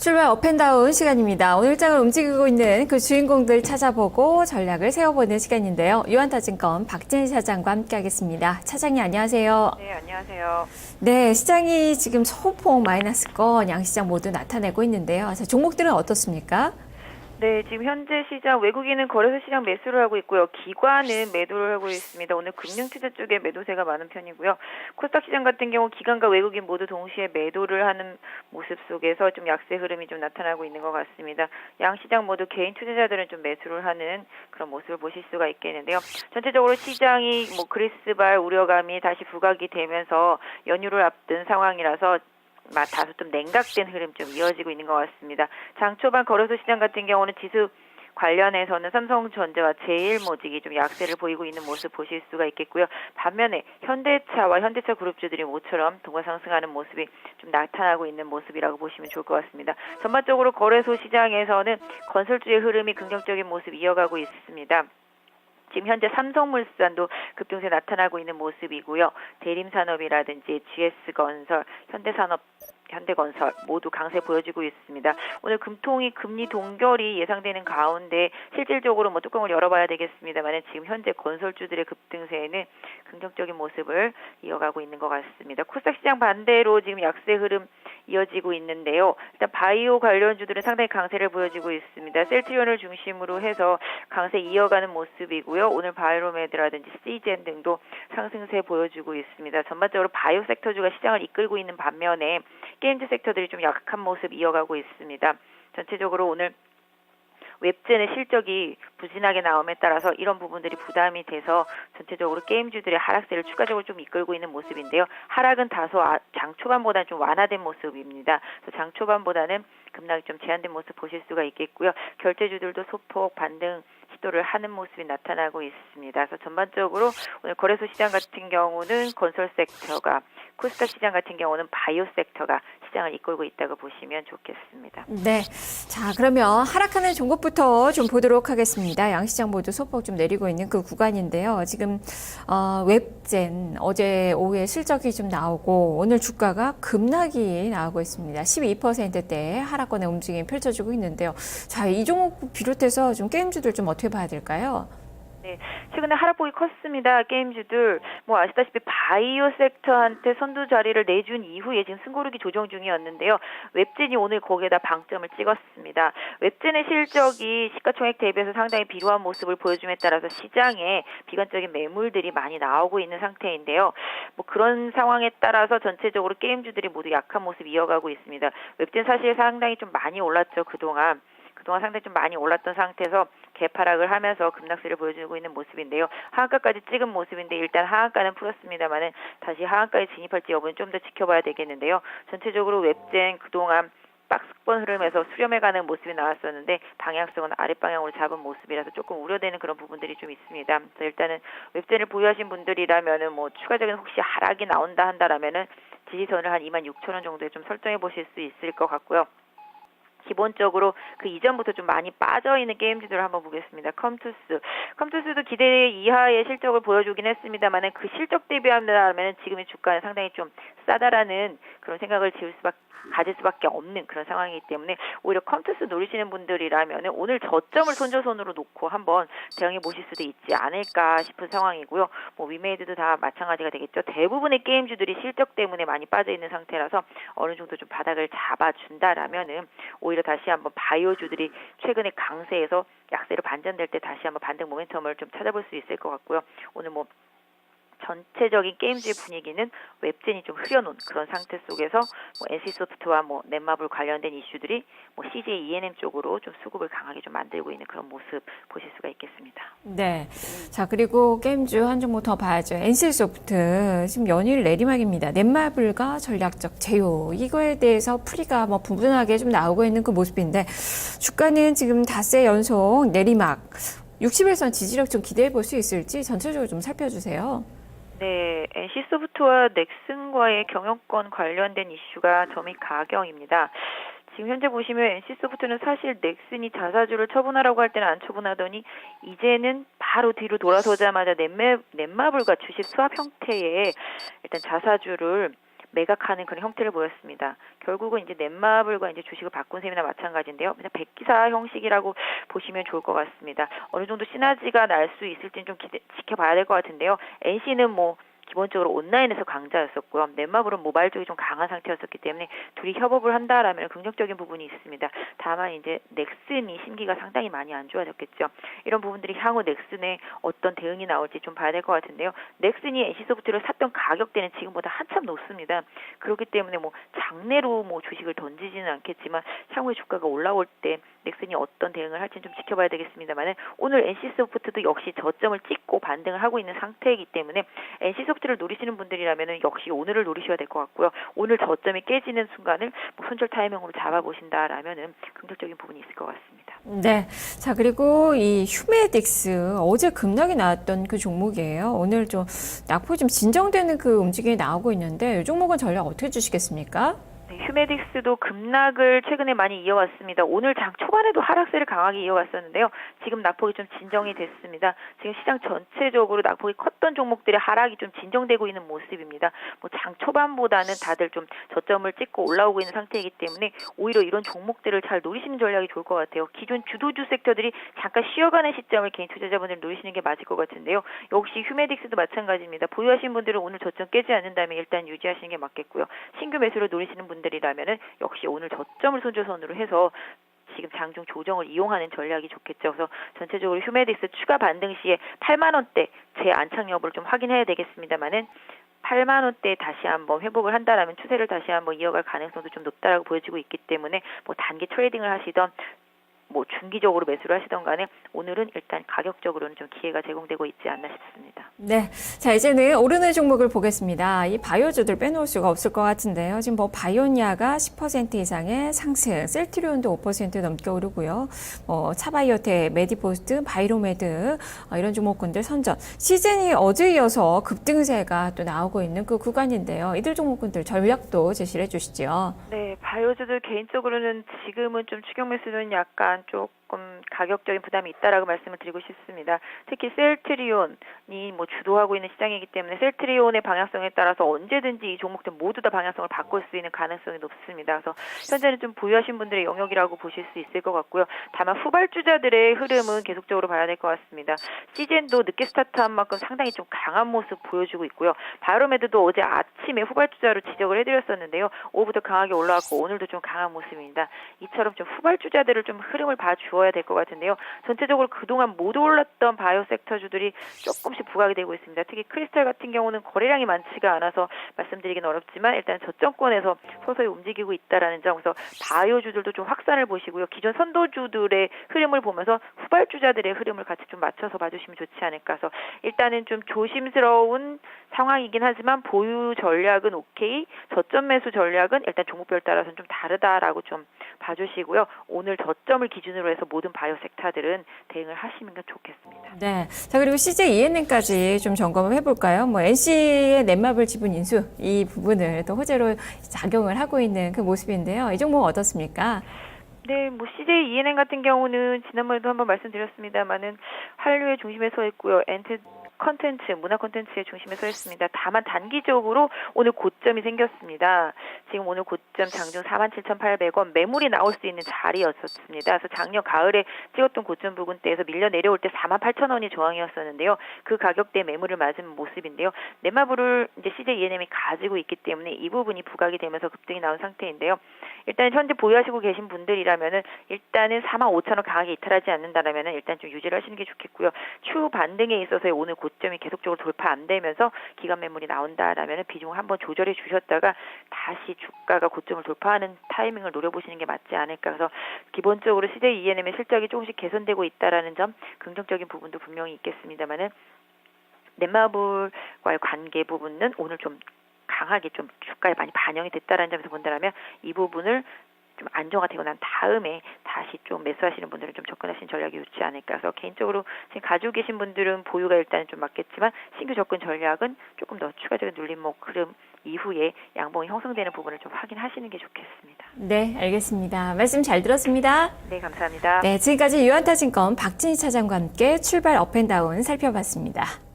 출발 업앤다운 시간입니다. 오늘 장을 움직이고 있는 그 주인공들 찾아보고 전략을 세워보는 시간인데요. 유한타증권 박진희 차장과 함께하겠습니다. 차장님 안녕하세요. 네, 안녕하세요. 네, 시장이 지금 소폭 마이너스권 양시장 모두 나타내고 있는데요. 자, 종목들은 어떻습니까? 네, 지금 현재 시장 외국인은 거래소 시장 매수를 하고 있고요. 기관은 매도를 하고 있습니다. 오늘 금융투자 쪽에 매도세가 많은 편이고요. 코스닥 시장 같은 경우 기관과 외국인 모두 동시에 매도를 하는 모습 속에서 좀 약세 흐름이 좀 나타나고 있는 것 같습니다. 양 시장 모두 개인 투자자들은 좀 매수를 하는 그런 모습을 보실 수가 있겠는데요. 전체적으로 시장이 그리스발 우려감이 다시 부각이 되면서 연휴를 앞둔 상황이라서 다소 좀 냉각된 흐름 좀 이어지고 있는 것 같습니다. 장 초반 거래소 시장 같은 경우는 지수 관련해서는 삼성전자와 제일모직이 좀 약세를 보이고 있는 모습 보실 수가 있겠고요. 반면에 현대차와 현대차 그룹주들이 모처럼 동반상승하는 모습이 좀 나타나고 있는 모습이라고 보시면 좋을 것 같습니다. 전반적으로 거래소 시장에서는 건설주의 흐름이 긍정적인 모습 이어가고 있습니다. 지금 현재 삼성물산도 급등세 나타나고 있는 모습이고요. 대림산업이라든지 GS건설, 현대건설 모두 강세 보여지고 있습니다. 오늘 금통이 금리 동결이 예상되는 가운데 실질적으로 뚜껑을 열어봐야 되겠습니다만 지금 현재 건설주들의 급등세에는 긍정적인 모습을 이어가고 있는 것 같습니다. 코스닥 시장 반대로 지금 약세 흐름 이어지고 있는데요. 일단 바이오 관련주들은 상당히 강세를 보여지고 있습니다. 셀트리온을 중심으로 해서 강세 이어가는 모습이고요. 오늘 바이오메드라든지 시젠 등도 상승세 보여주고 있습니다. 전반적으로 바이오 섹터주가 시장을 이끌고 있는 반면에 게임즈 섹터들이 좀 약한 모습 이어가고 있습니다. 전체적으로 오늘 웹젠의 실적이 부진하게 나옴에 따라서 이런 부분들이 부담이 돼서 전체적으로 게임주들의 하락세를 추가적으로 좀 이끌고 있는 모습인데요. 하락은 다소 장 초반보다는 좀 완화된 모습입니다. 그래서 장 초반보다는 급락이 좀 제한된 모습 보실 수가 있겠고요. 결제주들도 소폭 반등 시도를 하는 모습이 나타나고 있습니다. 그래서 전반적으로 오늘 거래소 시장 같은 경우는 건설 섹터가, 코스닥 시장 같은 경우는 바이오 섹터가 시장을 이끌고 있다고 보시면 좋겠습니다. 네. 자, 그러면 하락하는 종목부터 좀 보도록 하겠습니다. 양시장 모두 소폭 좀 내리고 있는 그 구간인데요. 지금 웹젠 어제 오후에 실적이 좀 나오고 오늘 주가가 급락이 나오고 있습니다. 12%대 하락권의 움직임이 펼쳐지고 있는데요. 자, 이 종목 비롯해서 좀 게임주들 좀 어떻게 봐야 될까요? 네, 최근에 하락폭이 컸습니다. 게임주들 아시다시피 바이오 섹터한테 선두 자리를 내준 이후에 지금 승고르기 조정 중이었는데요. 웹젠이 오늘 거기에다 방점을 찍었습니다. 웹젠의 실적이 시가총액 대비해서 상당히 비루한 모습을 보여줌에 따라서 시장에 비관적인 매물들이 많이 나오고 있는 상태인데요. 그런 상황에 따라서 전체적으로 게임주들이 모두 약한 모습 이어가고 있습니다. 웹젠 사실 상당히 좀 많이 올랐죠. 그동안 상당히 좀 많이 올랐던 상태에서 개파락을 하면서 급락세를 보여주고 있는 모습인데요. 하한가까지 찍은 모습인데 일단 하한가는 풀었습니다만은 다시 하한가에 진입할지 여부는 좀 더 지켜봐야 되겠는데요. 전체적으로 웹젠 그동안 박스권 흐름에서 수렴해가는 모습이 나왔었는데 방향성은 아랫방향으로 잡은 모습이라서 조금 우려되는 그런 부분들이 좀 있습니다. 그래서 일단은 웹젠을 보유하신 분들이라면은 추가적인 혹시 하락이 나온다 한다라면은 지지선을 한 26,000원 정도에 좀 설정해 보실 수 있을 것 같고요. 기본적으로 그 이전부터 좀 많이 빠져있는 게임주들을 한번 보겠습니다. 컴투스도 기대 이하의 실적을 보여주긴 했습니다만 그 실적 대비한다면 지금의 주가는 상당히 좀 싸다라는 그런 생각을 가질 수밖에 없는 그런 상황이기 때문에 오히려 컴투스 노리시는 분들이라면 오늘 저점을 손조선으로 놓고 한번 대응해 보실 수도 있지 않을까 싶은 상황이고요. 위메이드도 다 마찬가지가 되겠죠. 대부분의 게임주들이 실적 때문에 많이 빠져있는 상태라서 어느 정도 좀 바닥을 잡아준다라면은 오히려 다시 한번 바이오주들이 최근에 강세에서 약세로 반전될 때 다시 한번 반등 모멘텀을 좀 찾아볼 수 있을 것 같고요. 오늘 전체적인 게임즈의 분위기는 웹젠이 좀 흐려놓은 그런 상태 속에서 NC소프트와 넷마블 관련된 이슈들이 CJ ENM 쪽으로 좀 수급을 강하게 좀 만들고 있는 그런 모습 보실 수가 있겠습니다. 네. 자, 그리고 게임주 한 종목 더 봐야죠. NC소프트 지금 연일 내리막입니다. 넷마블과 전략적 제휴 이거에 대해서 풀이가 분분하게 좀 나오고 있는 그 모습인데 주가는 지금 닷새 연속 내리막 60일선 지지력 좀 기대해 볼 수 있을지 전체적으로 좀 살펴주세요. 네, NC소프트와 넥슨과의 경영권 관련된 이슈가 점입 가경입니다. 지금 현재 보시면 NC소프트는 사실 넥슨이 자사주를 처분하라고 할 때는 안 처분하더니 이제는 바로 뒤로 돌아서자마자 넷마블과 주식 스왑 형태의 일단 자사주를 매각하는 그런 형태를 보였습니다. 결국은 이제 넷마블과 이제 주식을 바꾼 셈이나 마찬가지인데요. 그냥 백기사 형식이라고 보시면 좋을 것 같습니다. 어느 정도 시너지가 날 수 있을지는 좀 지켜봐야 될 것 같은데요. NC는 기본적으로 온라인에서 강자였었고요. 넷마블은 모바일 쪽이 좀 강한 상태였었기 때문에 둘이 협업을 한다라면 긍정적인 부분이 있습니다. 다만 이제 넥슨이 심기가 상당히 많이 안 좋아졌겠죠. 이런 부분들이 향후 넥슨에 어떤 대응이 나올지 좀 봐야 될 것 같은데요. 넥슨이 NC소프트를 샀던 가격대는 지금보다 한참 높습니다. 그렇기 때문에 장내로 주식을 던지지는 않겠지만 향후에 주가가 올라올 때 넥슨이 어떤 대응을 할지는 좀 지켜봐야 되겠습니다만 오늘 NC소프트도 역시 저점을 찍고 반등을 하고 있는 상태이기 때문에 NC소프트를 노리시는 분들이라면 역시 오늘을 노리셔야 될 것 같고요. 오늘 저점이 깨지는 순간을 손절 타이밍으로 잡아보신다라면은 긍정적인 부분이 있을 것 같습니다. 네. 자, 그리고 이 휴메딕스 어제 급락이 나왔던 그 종목이에요. 오늘 좀 낙폭이 좀 진정되는 그 움직임이 나오고 있는데 이 종목은 전략 어떻게 주시겠습니까? 휴메딕스도 급락을 최근에 많이 이어왔습니다. 오늘 장 초반에도 하락세를 강하게 이어갔었는데요. 지금 낙폭이 좀 진정이 됐습니다. 지금 시장 전체적으로 낙폭이 컸던 종목들의 하락이 좀 진정되고 있는 모습입니다. 장 초반보다는 다들 좀 저점을 찍고 올라오고 있는 상태이기 때문에 오히려 이런 종목들을 잘 노리시는 전략이 좋을 것 같아요. 기존 주도주 섹터들이 잠깐 쉬어가는 시점을 개인 투자자분들 노리시는 게 맞을 것 같은데요. 역시 휴메딕스도 마찬가지입니다. 보유하신 분들은 오늘 저점 깨지 않는다면 일단 유지하시는 게 맞겠고요. 신규 매수를 노리시는 분들이라면은 역시 오늘 저점을 손절선으로 해서 지금 장중 조정을 이용하는 전략이 좋겠죠. 그래서 전체적으로 휴메딕스 추가 반등 시에 8만 원대 재안착 여부를 좀 확인해야 되겠습니다만은 8만 원대에 다시 한번 회복을 한다라면 추세를 다시 한번 이어갈 가능성도 좀 높다라고 보여지고 있기 때문에 단기 트레이딩을 하시던 중기적으로 매수를 하시던 간에 오늘은 일단 가격적으로는 좀 기회가 제공되고 있지 않나 싶습니다. 네. 자, 이제는 오르는 종목을 보겠습니다. 이 바이오주들 빼놓을 수가 없을 것 같은데요. 지금 바이오니아가 10% 이상의 상승, 셀트리온도 5% 넘게 오르고요. 차바이오텍, 메디포스트, 바이로메드 이런 종목군들 선전. 시즌이 어제 이어서 급등세가 또 나오고 있는 그 구간인데요. 이들 종목군들 전략도 제시를 해주시죠. 네, 바이오주들 개인적으로는 지금은 좀 추격 매수는 약간 조금 가격적인 부담이 있다라고 말씀을 드리고 싶습니다. 특히 셀트리온이 주도하고 있는 시장이기 때문에 셀트리온의 방향성에 따라서 언제든지 이 종목들 모두 다 방향성을 바꿀 수 있는 가능성이 높습니다. 그래서 현재는 좀 보유하신 분들의 영역이라고 보실 수 있을 것 같고요. 다만 후발주자들의 흐름은 계속적으로 봐야 될 것 같습니다. 시젠도 늦게 스타트한 만큼 상당히 좀 강한 모습 보여주고 있고요. 바이로메드도 어제 아침에 후발주자로 지적을 해드렸었는데요. 오후부터 강하게 올라왔고 오늘도 좀 강한 모습입니다. 이처럼 좀 후발주자들을 좀 흐름을 봐주어야 될 것 같은데요. 전체적으로 그동안 못 올랐던 바이오 섹터주들이 조금씩 부각이 되고 있습니다. 특히 크리스탈 같은 경우는 거래량이 많지가 않아서 말씀드리기는 어렵지만 일단 저점권에서 서서히 움직이고 있다라는 점. 그래서 바이오주들도 좀 확산을 보시고요. 기존 선도주들의 흐름을 보면서 후발주자들의 흐름을 같이 좀 맞춰서 봐주시면 좋지 않을까. 해서 일단은 좀 조심스러운 상황이긴 하지만 보유 전략은 오케이, 저점 매수 전략은 일단 종목별 따라서는 좀 다르다라고 좀 봐주시고요. 오늘 저점을 기준으로 해서 모든 바이오 섹터들은 대응을 하시면 좋겠습니다. 네. 자, 그리고 CJ ENM까지 좀 점검을 해볼까요? NC의 넷마블 지분 인수 이 부분을 또 호재로 작용을 하고 있는 그 모습인데요. 이 종목 어떻습니까? 네, CJ ENM 같은 경우는 지난번에도 한번 말씀드렸습니다만은 한류의 중심에 서 있고요. 컨텐츠, 문화 컨텐츠의 중심에 서 있습니다. 다만 단기적으로 오늘 고점이 생겼습니다. 지금 오늘 고점 장중 47,800원 매물이 나올 수 있는 자리였었습니다. 그래서 작년 가을에 찍었던 고점 부근대에서 밀려 내려올 때 48,000원이 저항이었었는데요. 그 가격대에 매물을 맞은 모습인데요. 넷마블을 이제 CJ ENM이 가지고 있기 때문에 이 부분이 부각이 되면서 급등이 나온 상태인데요. 일단 현재 보유하시고 계신 분들이라면은 일단은 45,000원 강하게 이탈하지 않는다라면은 일단 좀 유지를 하시는 게 좋겠고요. 추후 반등에 있어서의 오늘 고점이 계속적으로 돌파 안 되면서 기관 매물이 나온다라면은 비중을 한번 조절해 주셨다가 다시 주가가 고점을 돌파하는 타이밍을 노려보시는 게 맞지 않을까. 그래서 기본적으로 CJ ENM의 실적이 조금씩 개선되고 있다라는 점 긍정적인 부분도 분명히 있겠습니다만은 넷마블과의 관계 부분은 오늘 좀 강하게 좀 주가에 많이 반영이 됐다라는 점에서 본다면 이 부분을 좀 안정화되고 난 다음에 다시 좀 매수하시는 분들은 좀 접근하시는 전략이 좋지 않을까. 그래서 개인적으로 지금 가지고 계신 분들은 보유가 일단은 좀 맞겠지만 신규 접근 전략은 조금 더 추가적인 눌림목 흐름 이후에 양봉이 형성되는 부분을 좀 확인하시는 게 좋겠습니다. 네, 알겠습니다. 말씀 잘 들었습니다. 네, 감사합니다. 네, 지금까지 유한타증권 박진희 차장과 함께 출발 업앤다운 살펴봤습니다.